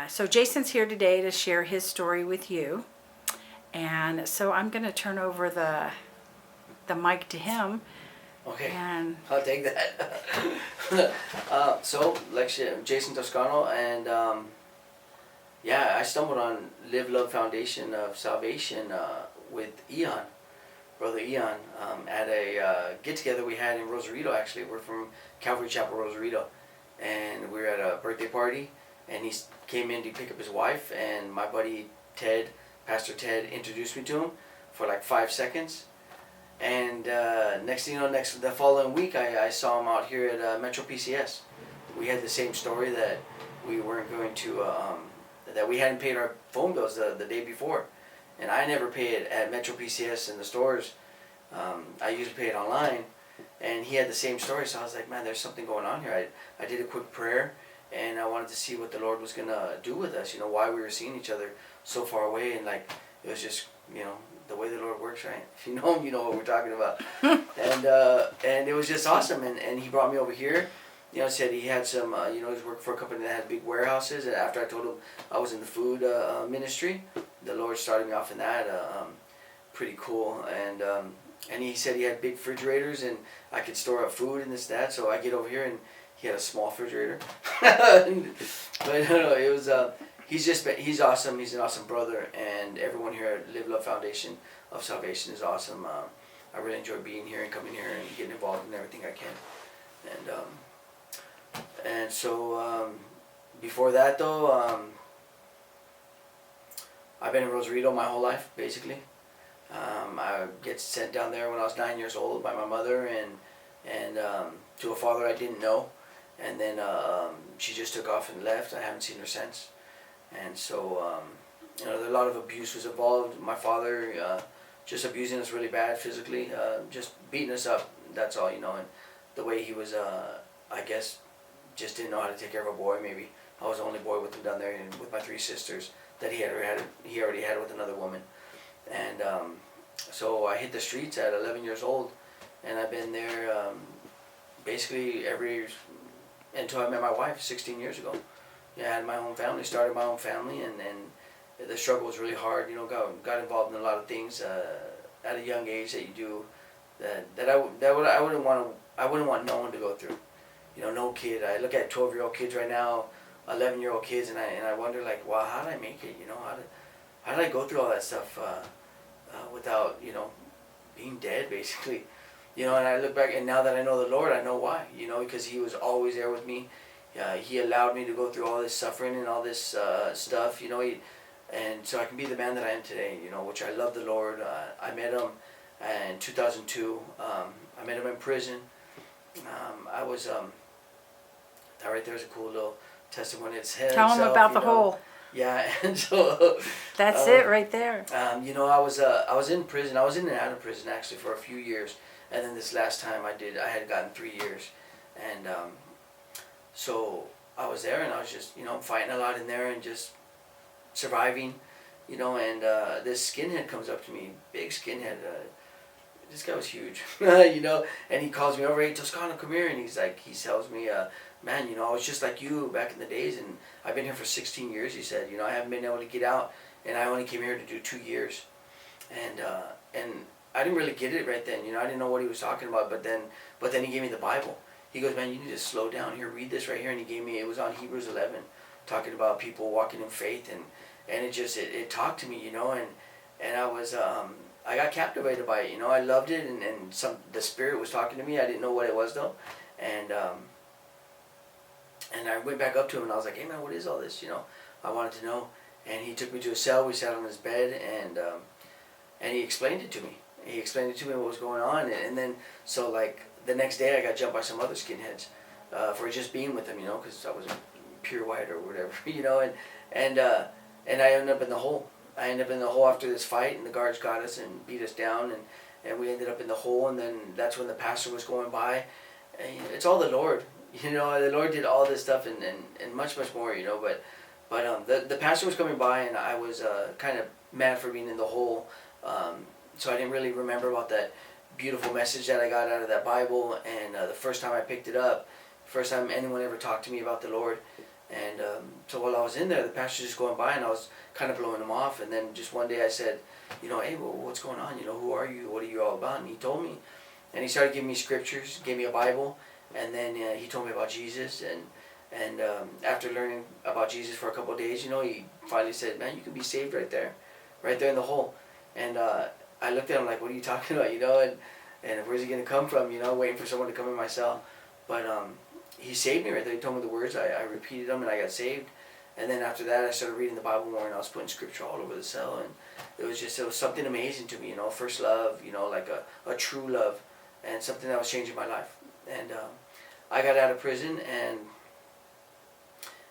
So Jason's here today to share his story with you. And so I'm going to turn over the mic to him. Okay, And I'll take that. I'm Jason Toscano, and I stumbled on Live Love Foundation of Salvation with Eon, Brother Eon, at a get-together we had in Rosarito, actually. We're from Calvary Chapel, Rosarito, and we were at a birthday party, and he came in to pick up his wife, and my buddy Ted, Pastor Ted, introduced me to him for like 5 seconds. And next thing you know, the following week, I saw him out here at Metro PCS. We had the same story that we weren't going to, that we hadn't paid our phone bills the day before. And I never pay it at Metro PCS in the stores. I usually pay it online. And he had the same story, so I was like, man, there's something going on here. I did a quick prayer, and I wanted to see what the Lord was going to do with us, why we were seeing each other so far away. And like, it was just, the way the Lord works, right? If you know him, you know what we're talking about. And it was just awesome. And he brought me over here. Said he had some, he's worked for a company that had big warehouses. And after I told him I was in the food ministry, the Lord started me off in that. Pretty cool. And he said he had big refrigerators and I could store up food and this, that. So I get over here and he had a small refrigerator. But no, it was... He's awesome. He's an awesome brother, and everyone here at Live Love Foundation of Salvation is awesome. I really enjoy being here and coming here and getting involved in everything I can. And so before that though, I've been in Rosarito my whole life basically. I get sent down there when I was 9 years old by my mother and to a father I didn't know, and then she just took off and left. I haven't seen her since. And so, a lot of abuse was involved. My father just abusing us really bad physically, just beating us up, that's all, and the way he was, I guess, just didn't know how to take care of a boy, maybe. I was the only boy with him down there, and with my 3 sisters that he already had with another woman. And so I hit the streets at 11 years old, and I've been there basically until I met my wife 16 years ago. I had my own family, started my own family, and the struggle was really hard. Got involved in a lot of things at a young age that you do that I wouldn't want no one to go through. No kid. I look at 12-year-old kids right now, 11-year-old kids, and I wonder like, wow, how did I make it? How did I go through all that stuff without being dead basically? And I look back, and now that I know the Lord, I know why. Because He was always there with me. He allowed me to go through all this suffering and all this stuff, and so I can be the man that I am today, which I love the Lord. I met him in 2002. I met him in prison. I was, that right there is a cool little testimony. Tell him about the hole. Yeah, and so... That's it right there. I was in prison. I was in and out of prison actually for a few years, and then this last time I had gotten 3 years, and... So I was there and I was just, fighting a lot in there and just surviving, and this skinhead comes up to me, big skinhead. This guy was huge, and he calls me over, hey, Toscano, come here. And he tells me, man, I was just like you back in the days, and I've been here for 16 years, he said. I haven't been able to get out, and I only came here to do 2 years. And I didn't really get it right then, I didn't know what he was talking about, but then he gave me the Bible. He goes, man, you need to slow down here, read this right here. And he gave me, it was on Hebrews 11, talking about people walking in faith. And it talked to me, and I was, I got captivated by it, I loved it. And the Spirit was talking to me. I didn't know what it was though. And I went back up to him and I was like, hey man, what is all this? I wanted to know. And he took me to a cell. We sat on his bed and he explained it to me. He explained it to me what was going on. And then, so like, the next day I got jumped by some other skinheads for just being with them, because I was pure white or whatever, and I ended up in the hole. I ended up in the hole after this fight, and the guards got us and beat us down, and we ended up in the hole. And then that's when the pastor was going by. And it's all the Lord, the Lord did all this stuff and much more, but the pastor was coming by, and I was kind of mad for being in the hole, so I didn't really remember about that beautiful message that I got out of that Bible. And the first time I picked it up, first time anyone ever talked to me about the Lord, And so while I was in there, the pastor just going by, and I was kind of blowing him off. And then just one day I said, you know, hey, well, what's going on? You know, who are you? What are you all about? And he told me, and he started giving me scriptures, gave me a Bible, and then he told me about Jesus. And after learning about Jesus for a couple of days, you know, he finally said, man, you can be saved right there in the hole. And I looked at him like, what are you talking about? You know, and where's he gonna come from? You know, waiting for someone to come in my cell. But he saved me right there. He told me the words. I repeated them, and I got saved. And then after that, I started reading the Bible more, and I was putting scripture all over the cell. And it was something amazing to me, you know, first love, you know, like a true love, and something that was changing my life. And I got out of prison, and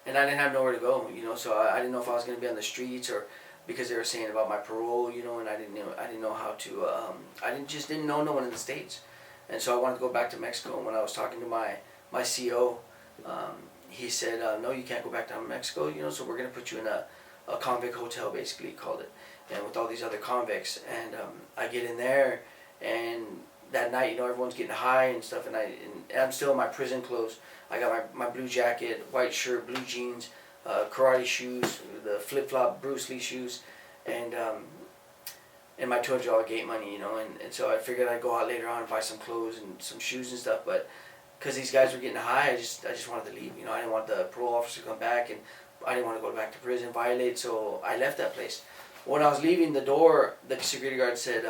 I didn't have nowhere to go, you know, so I didn't know if I was going to be on the streets, or because they were saying about my parole, you know, and I didn't know how to, just didn't know no one in the States. And so I wanted to go back to Mexico. And when I was talking to my CO, he said, no, you can't go back down to Mexico, you know, so we're going to put you in a convict hotel, basically, he called it, and with all these other convicts. And I get in there, and that night, you know, everyone's getting high and stuff, and I'm still in my prison clothes. I got my blue jacket, white shirt, blue jeans, karate shoes, the flip-flop Bruce Lee shoes, and my $200 gate money, you know, and so I figured I'd go out later on and buy some clothes and some shoes and stuff, but because these guys were getting high, I just wanted to leave, you know. I didn't want the parole officer to come back, and I didn't want to go back to prison, violate, so I left that place. When I was leaving the door, the security guard said,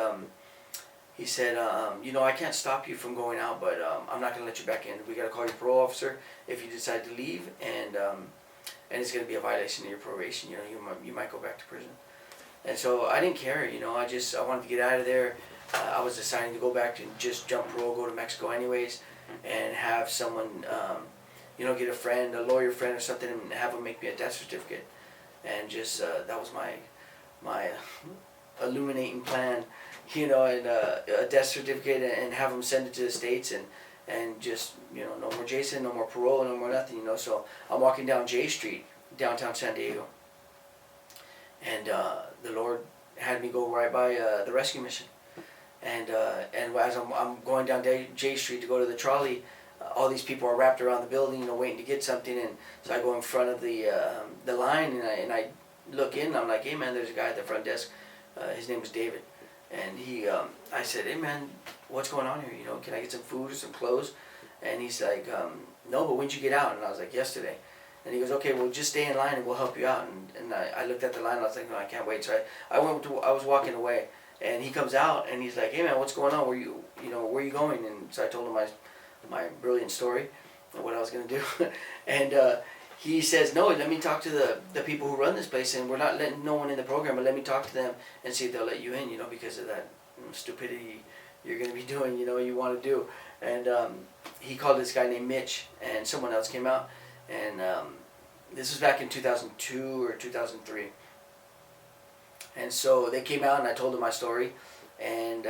he said, you know, I can't stop you from going out, but I'm not going to let you back in. We got to call your parole officer if you decide to leave, and it's going to be a violation of your probation. You know, you might go back to prison. And so I didn't care, you know. I wanted to get out of there. I was deciding to go back and just jump parole, go to Mexico anyways, and have someone, you know, get a friend, a lawyer friend or something, and have them make me a death certificate. And just that was my illuminating plan, you know, and a death certificate, and have them send it to the States, and just, you know, no more Jason, no more parole, no more nothing, you know. So I'm walking down J Street, downtown San Diego, and the Lord had me go right by the rescue mission, and as I'm going down J Street to go to the trolley, all these people are wrapped around the building, you know, waiting to get something, and so I go in front of the line, and I look in, and I'm like, hey man, there's a guy at the front desk, his name was David, and I said, hey man, what's going on here, you know, can I get some food or some clothes? And he's like, no, but when'd you get out? And I was like, yesterday. And he goes, okay, well, just stay in line and we'll help you out. And I looked at the line, and I was like, no, I can't wait. So I was walking away, and he comes out, and he's like, hey man, what's going on? Where you going? And so I told him my brilliant story and what I was going to do. And he says, no, let me talk to the people who run this place, and we're not letting no one in the program, but let me talk to them and see if they'll let you in, you know, because of that stupidity you're going to be doing, you know, you want to do. And he called this guy named Mitch, and someone else came out, and this was back in 2002 or 2003. And so they came out, and I told them my story, and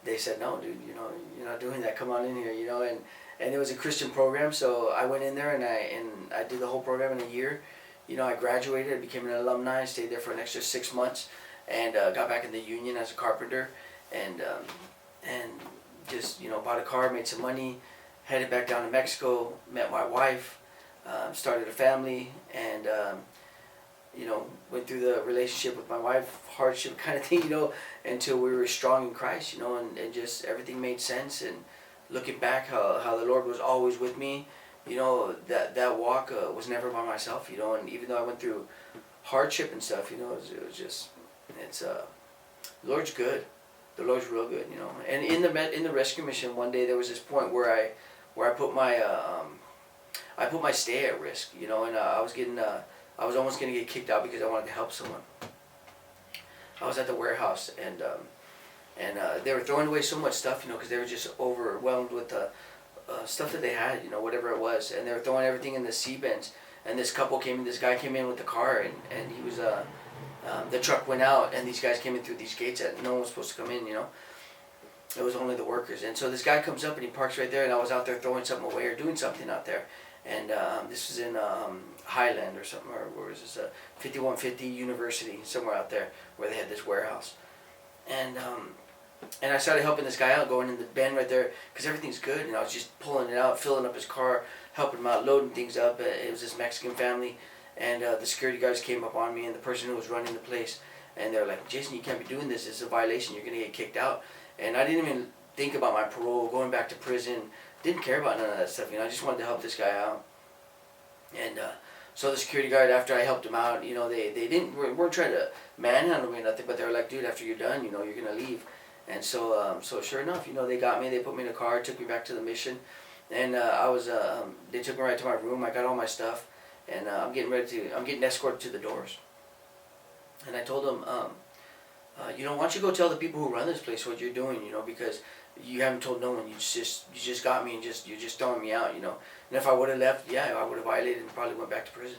they said, no, dude, you know, you're not doing that, come on in here, you know. And it was a Christian program, so I went in there, and I did the whole program in a year. You know, I graduated, I became an alumni, stayed there for an extra 6 months, and got back in the union as a carpenter, and just, you know, bought a car, made some money, headed back down to Mexico, met my wife, started a family, and you know, went through the relationship with my wife, hardship kind of thing, you know, until we were strong in Christ, you know, and just everything made sense. And looking back, how the Lord was always with me, you know, that walk was never by myself, you know. And even though I went through hardship and stuff, you know, it was just, the Lord's good. The Lord's real good, you know. And in the rescue mission, one day there was this point where I put my stay at risk, you know, and I was almost gonna get kicked out because I wanted to help someone. I was at the warehouse, and they were throwing away so much stuff, you know, because they were just overwhelmed with the stuff that they had, you know, whatever it was, and they were throwing everything in the C-bins. And this guy came in with the car, and he was the truck went out, and these guys came in through these gates that no one was supposed to come in, you know. It was only the workers. And so this guy comes up, and he parks right there, and I was out there throwing something away or doing something out there. And this was in Highland or something, or where was this? 5150 University, somewhere out there, where they had this warehouse. And I started helping this guy out, going in the bin right there, because everything's good, and I was just pulling it out, filling up his car, helping them out, loading things up. It was this Mexican family, and the security guards came up on me, and the person who was running the place, and they're like, Jason, you can't be doing this. This is a violation. You're gonna get kicked out. And I didn't even think about my parole, going back to prison. Didn't care about none of that stuff. I just wanted to help this guy out. And so the security guard, after I helped him out, they weren't trying to manhandle me or nothing, but they were like, dude, after you're done, you're gonna leave. And so sure enough, they got me. They put me in a car, took me back to the mission, and they took me right to my room. I got all my stuff, and I'm getting escorted to the doors. And I told them, why don't you go tell the people who run this place what you're doing, because you haven't told no one. You just got me and you're just throwing me out, And if I would have left, yeah, I would have violated and probably went back to prison,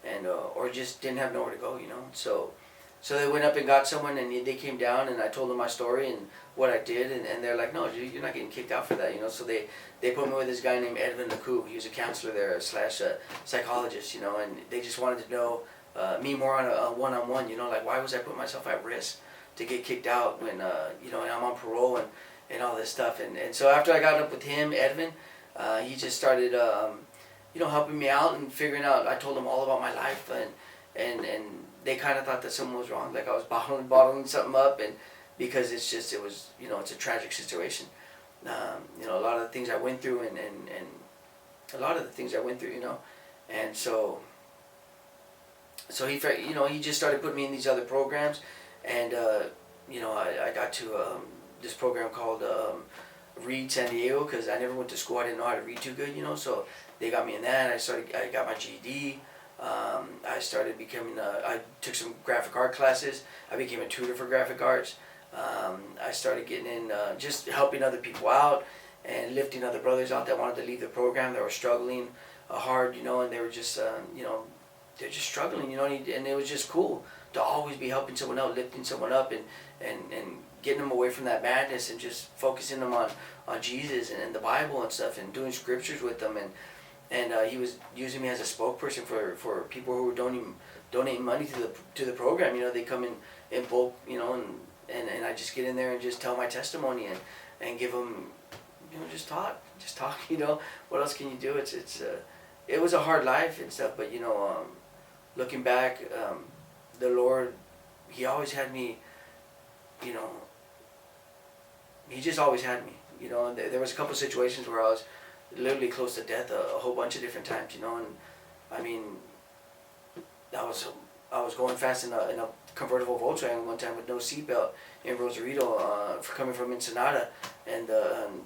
and or just didn't have nowhere to go, So they went up and got someone, and they came down, and I told them my story and what I did, and they're like, no, you're not getting kicked out for that, So they put me with this guy named Edwin LeCoux. He was a counselor there / psychologist, and they just wanted to know me more on a one-on-one, like why was I putting myself at risk to get kicked out when and I'm on parole and all this stuff, and so after I got up with him, Edwin, he just started helping me out and figuring out. I told him all about my life, and they kind of thought that something was wrong, like I was bottling something up, and because it's a tragic situation. A lot of the things I went through, and a lot of the things I went through, and so he just started putting me in these other programs, and I got to this program called Read San Diego, because I never went to school. I didn't know how to read too good, so they got me in that. I got my GED. I started becoming I took some graphic art classes. I became a tutor for graphic arts. I started getting in, just helping other people out and lifting other brothers out that wanted to leave the program, that were struggling hard, and they were just, they're just struggling, and it was just cool to always be helping someone out, lifting someone up, and getting them away from that madness, and just focusing them on Jesus and the Bible and stuff, and doing scriptures with them, and he was using me as a spokesperson for people who were donating money to the program. They come in bulk, and I just get in there and just tell my testimony and give them, just talk. What else can you do? It was a hard life and stuff, but looking back, the Lord, He always had me, He just always had me, There was a couple of situations where I was literally close to death a whole bunch of different times, and I mean, I was going fast in a convertible Volkswagen one time with no seatbelt in Rosarito, coming from Ensenada, and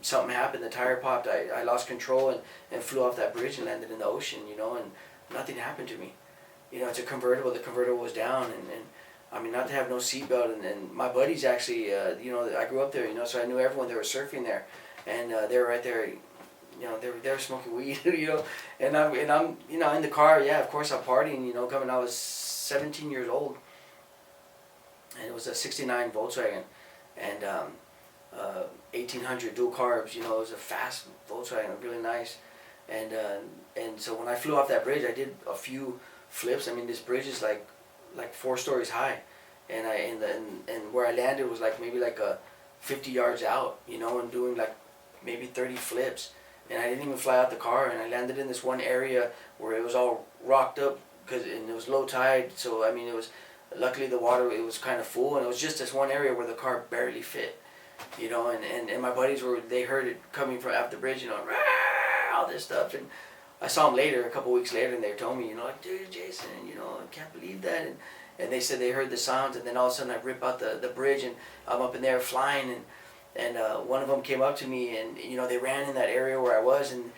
something happened. The tire popped. I lost control and flew off that bridge and landed in the ocean, and nothing happened to me. It's a convertible. The convertible was down, and I mean, not to have no seatbelt, and my buddies actually, I grew up there, so I knew everyone. They were surfing there, and they were right there. They were smoking weed, and I'm in the car. Yeah, of course I'm partying. Coming. I was 17 years old, and it was a '69 Volkswagen, and 1800 dual carbs. It was a fast Volkswagen, really nice, and so when I flew off that bridge, I did a few flips. I mean, this bridge is like 4 stories high, and where I landed was maybe 50 yards out, and doing maybe 30 flips. And I didn't even fly out the car, and I landed in this one area where it was all rocked up, and it was low tide, so I mean, it was, luckily the water, it was kind of full, and it was just this one area where the car barely fit, and my buddies they heard it coming from after the bridge, all this stuff, and I saw them later, a couple weeks later, and they told me, dude, Jason, I can't believe that, and they said they heard the sounds, and then all of a sudden I rip out the bridge, and I'm up in there flying, and one of them came up to me, and they ran in that area where I was, and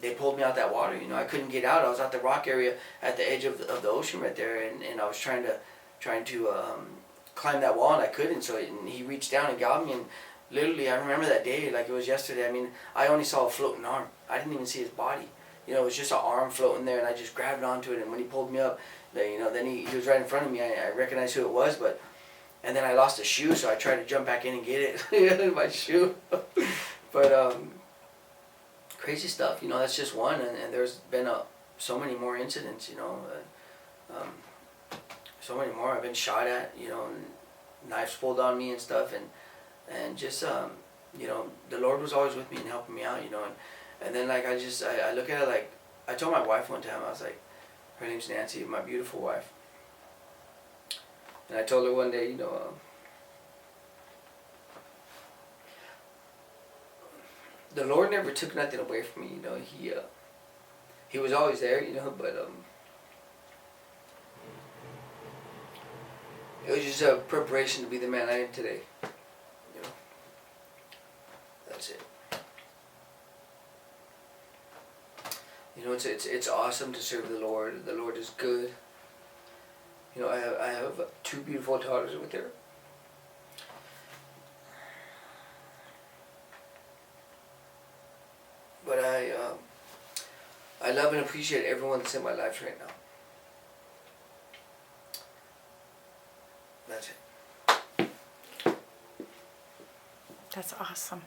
they pulled me out that water. I couldn't get out. I was at the rock area at the edge of the ocean right there, and I was trying to climb that wall, and I couldn't. So he reached down and got me, and literally I remember that day like it was yesterday. I mean, I only saw a floating arm. I didn't even see his body. It was just an arm floating there, and I just grabbed onto it. And when he pulled me up, then he was right in front of me. I recognized who it was, but. And then I lost a shoe, so I tried to jump back in and get it, my shoe. But crazy stuff, that's just one, and there's been so many more incidents, so many more. I've been shot at, knives pulled on me and stuff, and just, the Lord was always with me and helping me out, And then like I look at it like, I told my wife one time, I was like, her name's Nancy, my beautiful wife. And I told her one day, the Lord never took nothing away from me. He was always there, but it was just a preparation to be the man I am today. That's it. It's awesome to serve the Lord. The Lord is good. I have 2 beautiful daughters with her. But I love and appreciate everyone that's in my life right now. That's it. That's awesome.